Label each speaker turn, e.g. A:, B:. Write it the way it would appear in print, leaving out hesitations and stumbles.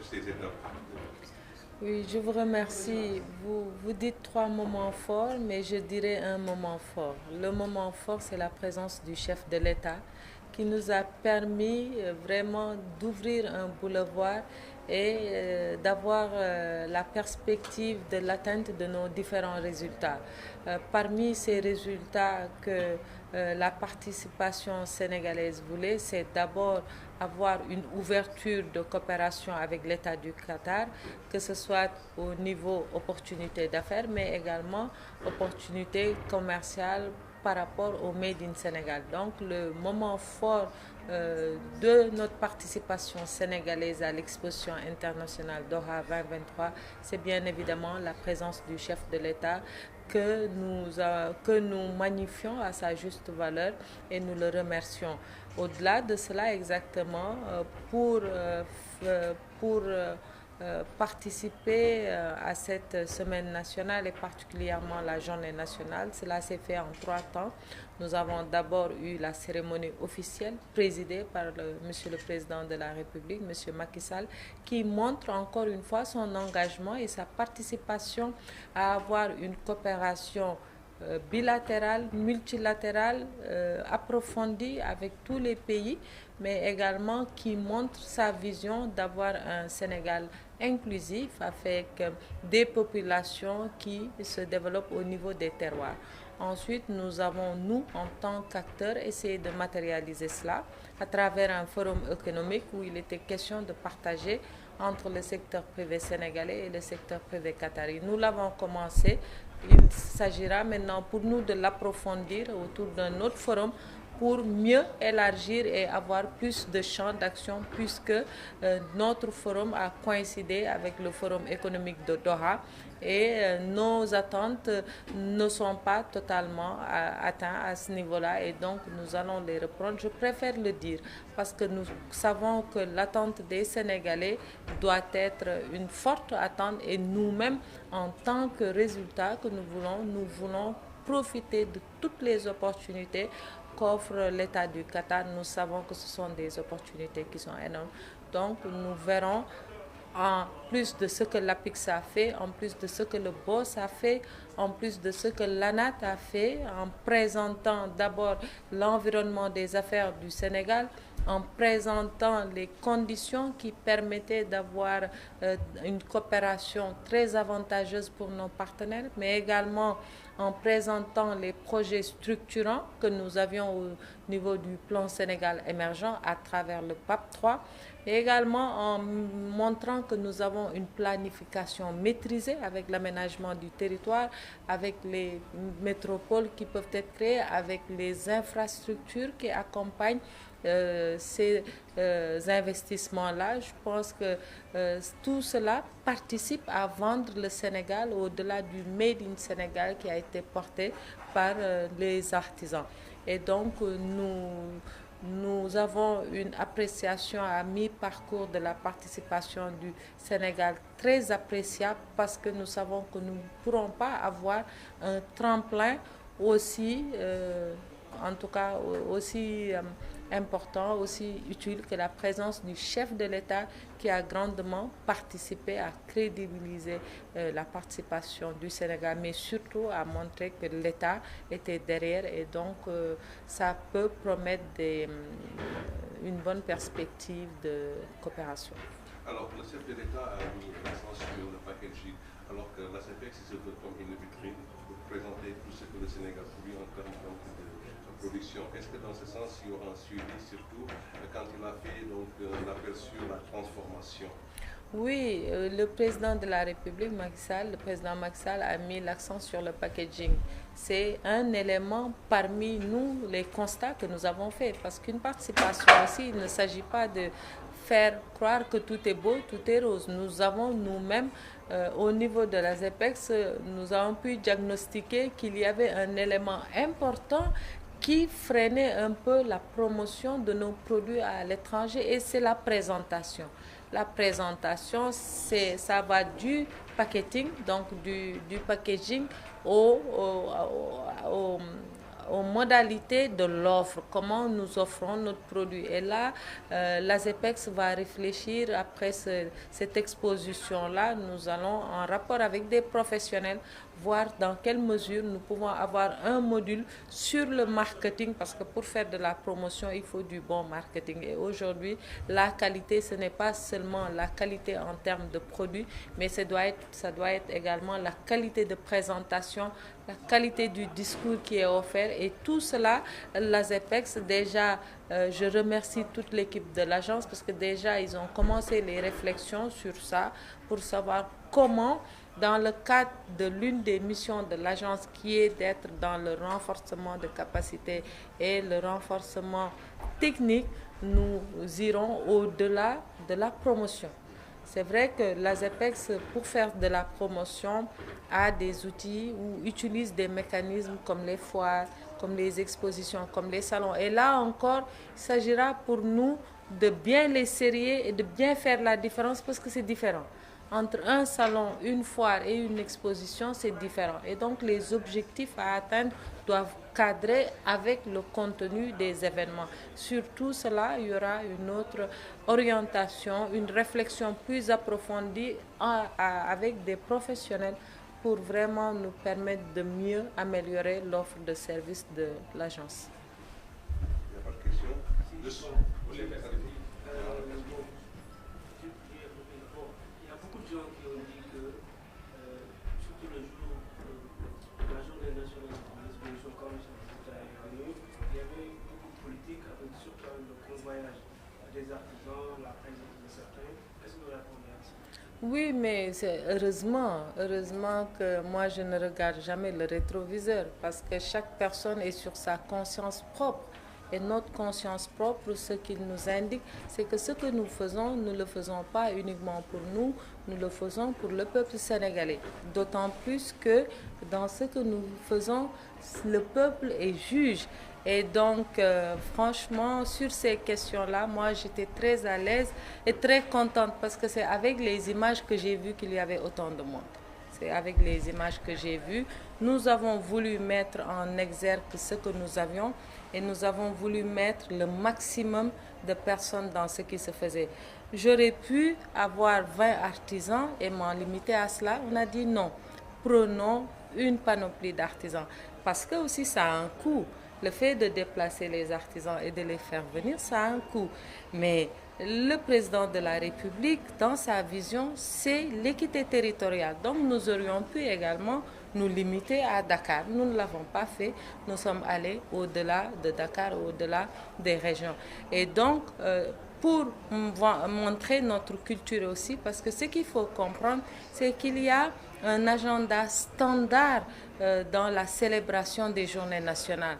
A: ces étapes?
B: Oui, je vous remercie. Vous dites trois moments forts, mais je dirais un moment fort. Le moment fort, c'est la présence du chef de l'État qui nous a permis vraiment d'ouvrir un boulevard et d'avoir la perspective de l'atteinte de nos différents résultats. Parmi ces résultats que la participation sénégalaise voulait, c'est d'abord avoir une ouverture de coopération avec l'État du Qatar, que ce soit au niveau opportunité d'affaires, mais également opportunité commerciale par rapport au Made in Sénégal. Donc le moment fort de notre participation sénégalaise à l'exposition internationale Doha 2023, c'est bien évidemment la présence du chef de l'État que nous magnifions à sa juste valeur et nous le remercions. Au-delà de cela, exactement, pour, pour participer à cette semaine nationale et particulièrement la journée nationale. Cela s'est fait en trois temps. Nous avons d'abord eu la cérémonie officielle présidée par Monsieur le Président de la République, Monsieur Macky Sall, qui montre encore une fois son engagement et sa participation à avoir une coopération bilatérale, multilatérale, approfondie avec tous les pays, mais également qui montre sa vision d'avoir un Sénégal inclusif avec des populations qui se développent au niveau des terroirs. Ensuite, nous avons, nous, en tant qu'acteurs, essayé de matérialiser cela à travers un forum économique où il était question de partager entre le secteur privé sénégalais et le secteur privé qatari. Nous l'avons commencé. Il s'agira maintenant pour nous de l'approfondir autour d'un autre forum pour mieux élargir et avoir plus de champs d'action puisque notre forum a coïncidé avec le forum économique de Doha et nos attentes ne sont pas totalement atteintes à ce niveau-là et donc nous allons les reprendre. Je préfère le dire parce que nous savons que l'attente des Sénégalais doit être une forte attente et nous-mêmes, en tant que résultat que nous voulons profiter de toutes les opportunités qu'offre l'État du Qatar. Nous savons que ce sont des opportunités qui sont énormes. Donc nous verrons en plus de ce que l'APIX a fait, en plus de ce que le BOSS a fait, en plus de ce que l'ANAT a fait, en présentant d'abord l'environnement des affaires du Sénégal, en présentant les conditions qui permettaient d'avoir une coopération très avantageuse pour nos partenaires, mais également en présentant les projets structurants que nous avions au niveau du plan Sénégal émergent à travers le PAP 3 et également en montrant que nous avons une planification maîtrisée avec l'aménagement du territoire, avec les métropoles qui peuvent être créées, avec les infrastructures qui accompagnent ces investissements-là. Je pense que tout cela participe à vendre le Sénégal au-delà du Made in Sénégal qui a été porté par les artisans. Et donc, nous avons une appréciation à mi-parcours de la participation du Sénégal très appréciable parce que nous savons que nous ne pourrons pas avoir un tremplin aussi, en tout cas aussi important, aussi utile que la présence du chef de l'État qui a grandement participé à crédibiliser la participation du Sénégal, mais surtout à montrer que l'État était derrière et donc ça peut promettre une bonne perspective de coopération.
A: Alors, le chef de l'État a mis l'accent sur le packaging, alors que la CEPEX se veut comme une vitrine pour présenter tout ce que le Sénégal produit en termes de production. Est-ce que dans ce sens, il y aura un suivi, surtout quand il a fait l'appel sur la transformation?
B: Oui, le président de la République, Macky Sall, le président Macky Sall a mis l'accent sur le packaging. C'est un élément parmi nous, les constats que nous avons faits. Parce qu'une participation aussi, il ne s'agit pas de faire croire que tout est beau, tout est rose. Nous avons nous-mêmes, au niveau de la ZEPEX, nous avons pu diagnostiquer qu'il y avait un élément important qui freinait un peu la promotion de nos produits à l'étranger et c'est la présentation. La présentation, ça va du packaging, donc du packaging au, au, aux modalités de l'offre, comment nous offrons notre produit. Et là, l'ASEPEX va réfléchir après cette exposition-là. Nous allons en rapport avec des professionnels voir dans quelle mesure nous pouvons avoir un module sur le marketing, parce que pour faire de la promotion, il faut du bon marketing. Et aujourd'hui, la qualité, ce n'est pas seulement la qualité en termes de produits, mais ça doit être également la qualité de présentation, la qualité du discours qui est offert. Et tout cela, l'ASEPEX, déjà, je remercie toute l'équipe de l'agence parce que déjà, ils ont commencé les réflexions sur ça pour savoir comment, dans le cadre de l'une des missions de l'agence qui est d'être dans le renforcement de capacités et le renforcement technique, nous irons au-delà de la promotion. C'est vrai que l'ASEPEX, pour faire de la promotion, a des outils ou utilise des mécanismes comme les foires, comme les expositions, comme les salons. Et là encore, il s'agira pour nous de bien les serrer et de bien faire la différence parce que c'est différent. Entre un salon, une foire et une exposition, c'est différent. Et donc, les objectifs à atteindre doivent cadrer avec le contenu des événements. Sur tout cela, il y aura une autre orientation, une réflexion plus approfondie avec des professionnels pour vraiment nous permettre de mieux améliorer l'offre de services de l'agence.
A: Il n'y a pas de question.
C: Il y a beaucoup de gens qui ont dit que, surtout le jour de la journée nationale de l'exposition, comme je l'ai dit, il y avait beaucoup de politique avec surtout le convoyage des artisans, la présence de certains. Qu'est-ce que vous répondez à ça?
B: Oui, mais c'est heureusement que moi je ne regarde jamais le rétroviseur parce que chaque personne est sur sa conscience propre. Et notre conscience propre, ce qu'il nous indique, c'est que ce que nous faisons, nous ne le faisons pas uniquement pour nous, nous le faisons pour le peuple sénégalais. D'autant plus que dans ce que nous faisons, le peuple est juge. Et donc, franchement, sur ces questions-là, moi, j'étais très à l'aise et très contente parce que c'est avec les images que j'ai vu qu'il y avait autant de monde. C'est avec les images que j'ai vues. Nous avons voulu mettre en exergue ce que nous avions et nous avons voulu mettre le maximum de personnes dans ce qui se faisait. J'aurais pu avoir 20 artisans et m'en limiter à cela. On a dit non, prenons une panoplie d'artisans parce que aussi ça a un coût. Le fait de déplacer les artisans et de les faire venir, ça a un coût. Mais le président de la République, dans sa vision, c'est l'équité territoriale. Donc nous aurions pu également nous limiter à Dakar. Nous ne l'avons pas fait. Nous sommes allés au-delà de Dakar, au-delà des régions. Et donc, pour montrer notre culture aussi, parce que ce qu'il faut comprendre, c'est qu'il y a un agenda standard dans la célébration des journées nationales.